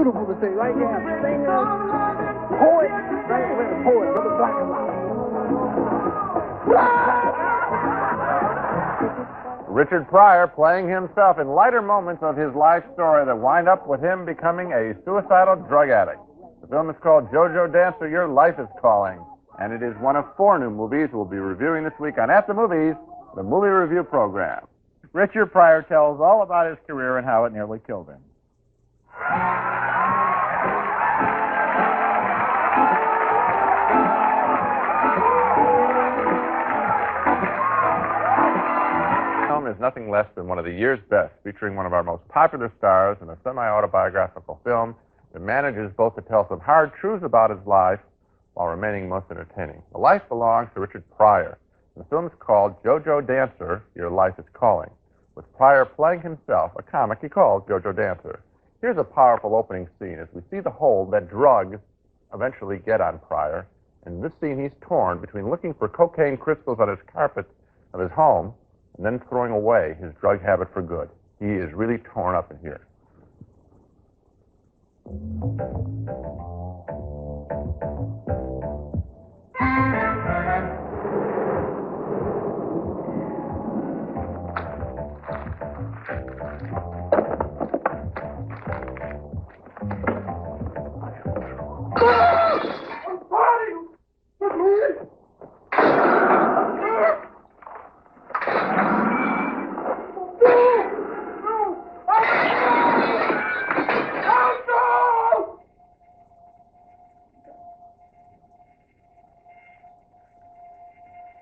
beautiful to see, right here. Singer, poet, right? Poet, Brother Black and White. Richard Pryor playing himself in lighter moments of his life story that wind up with him becoming a suicidal drug addict. The film is called JoJo Dancer, Your Life is Calling, and it is one of 4 new movies we'll be reviewing this week on At the Movies, the movie review program. Richard Pryor tells all about his career and how it nearly killed him. Is nothing less than one of the year's best, featuring one of our most popular stars in a semi-autobiographical film that manages both to tell some hard truths about his life while remaining most entertaining. The life belongs to Richard Pryor. The film is called JoJo Dancer, Your Life is Calling, with Pryor playing himself a comic he called JoJo Dancer. Here's a powerful opening scene as we see the hold that drugs eventually get on Pryor. In this scene, he's torn between looking for cocaine crystals on his carpet of his home and then throwing away his drug habit for good. He is really torn up in here.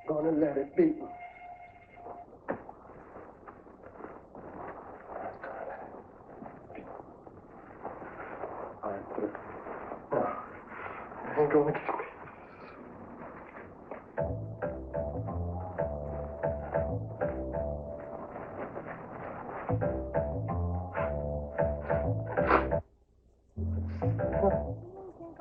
Gonna let it be. I ain't gonna get me.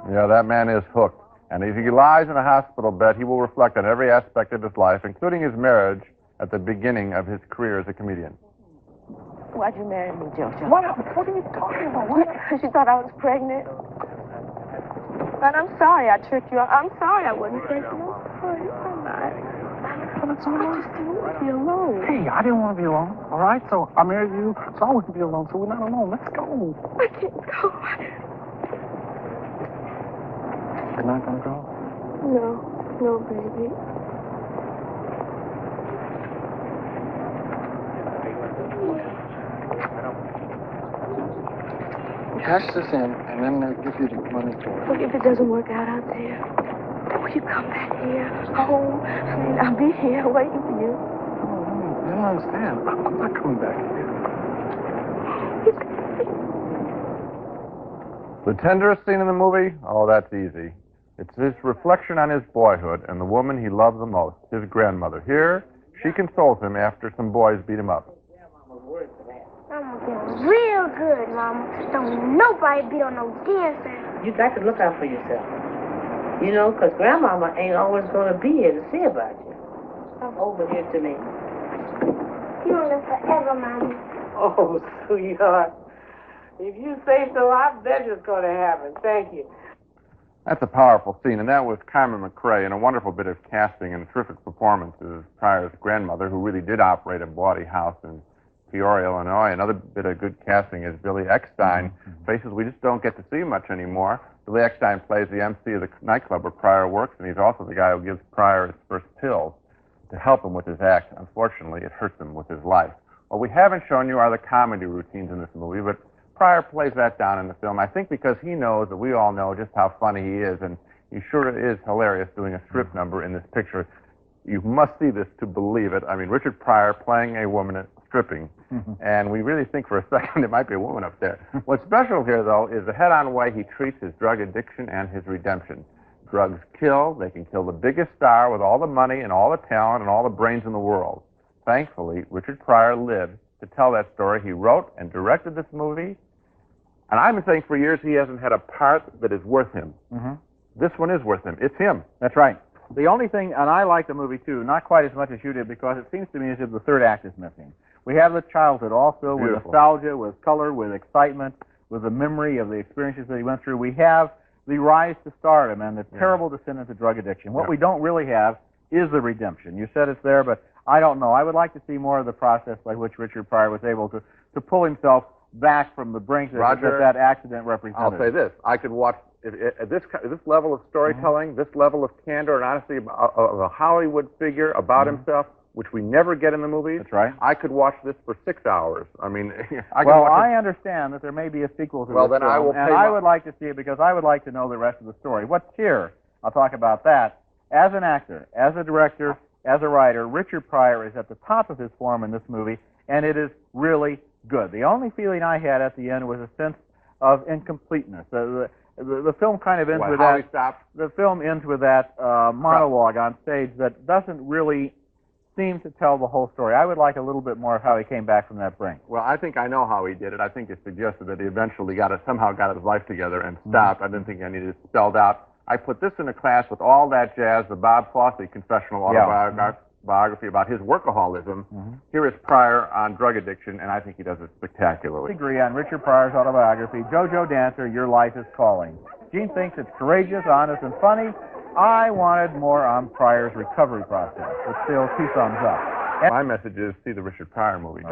Yeah, that man is hooked. And as he lies in a hospital bed, he will reflect on every aspect of his life, including his marriage at the beginning of his career as a comedian. Why'd you marry me, JoJo? What are you talking about? What? Because you thought I was pregnant. And I'm sorry I tricked you. I'm sorry I wasn't pregnant. I'm sorry. I'm not. But it's all I right. just didn't want to be alone. Hey, I didn't want to be alone, all right? So I married you, so I wouldn't be alone, so we're not alone. Let's go. I can't go. You're not gonna go? No, baby. Cash this in, and then they'll give you the money for it. Well, if it doesn't work out out there, will you come back here, home? I mean, I'll be here waiting for you. Oh, you don't understand. I'm not coming back here. The tenderest scene in the movie? Oh, that's easy. It's his reflection on his boyhood and the woman he loved the most, his grandmother. Here, she consoles him after some boys beat him up. Mama feels real good, Mama. Don't nobody beat on no dancer. You got to look out for yourself. You know, because Grandmama ain't always going to be here to see about you. Come over here to me. You don't live forever, Mama. Oh, sweetheart. If you say so, I bet it's going to happen. Thank you. That's a powerful scene, and that was Carmen McRae in a wonderful bit of casting and a terrific performance as Pryor's grandmother, who really did operate a bawdy house in Peoria, Illinois. Another bit of good casting is Billy Eckstein, faces we just don't get to see much anymore. Billy Eckstein plays the MC of the nightclub where Pryor works, and he's also the guy who gives Pryor his first pills to help him with his act. Unfortunately, it hurts him with his life. What we haven't shown you are the comedy routines in this movie, but Pryor plays that down in the film, I think because he knows that we all know just how funny he is, and he sure is hilarious doing a strip number in this picture. You must see this to believe it. I mean, Richard Pryor playing a woman stripping, and we really think for a second it might be a woman up there. What's special here, though, is the head-on way he treats his drug addiction and his redemption. Drugs kill. They can kill the biggest star with all the money and all the talent and all the brains in the world. Thankfully, Richard Pryor lived to tell that story. He wrote and directed this movie, and I've been saying for years he hasn't had a part that is worth him. This one is worth him. It's him. That's right. The only thing, and I like the movie too, not quite as much as you did, because it seems to me as if the third act is missing. We have the childhood all filled with Beautiful. nostalgia, with color, with excitement, with the memory of the experiences that he went through. We have the rise to stardom and the terrible descent into drug addiction. What we don't really have is the redemption. You said it's there, but I don't know. I would like to see more of the process by which Richard Pryor was able to pull himself back from the brink that accident represented. I'll say this. I could watch, at this level of storytelling, this level of candor and honesty of a Hollywood figure about himself, which we never get in the movies. That's right. I could watch this for 6 hours. I mean, I understand that there may be a sequel to this then film, I will and I would like to see it because I would like to know the rest of the story. What's here? I'll talk about that. As an actor, as a director, as a writer, Richard Pryor is at the top of his form in this movie, and it is really good. The only feeling I had at the end was a sense of incompleteness. The film kind of ends with that. The film ends with that monologue on stage that doesn't really seem to tell the whole story. I would like a little bit more of how he came back from that brink. Well, I think I know how he did it. I think it suggested that he eventually somehow got his life together and stopped. I didn't think I needed it spelled out. I put this in a class with all that jazz, the Bob Fosse confessional autobiography about his workaholism. Here is Pryor on drug addiction, and I think he does it spectacularly. I agree on Richard Pryor's autobiography, JoJo Dancer, Your Life is Calling. Gene thinks it's courageous, honest, and funny. I wanted more on Pryor's recovery process, but still 2 thumbs up. My message is see the Richard Pryor movie.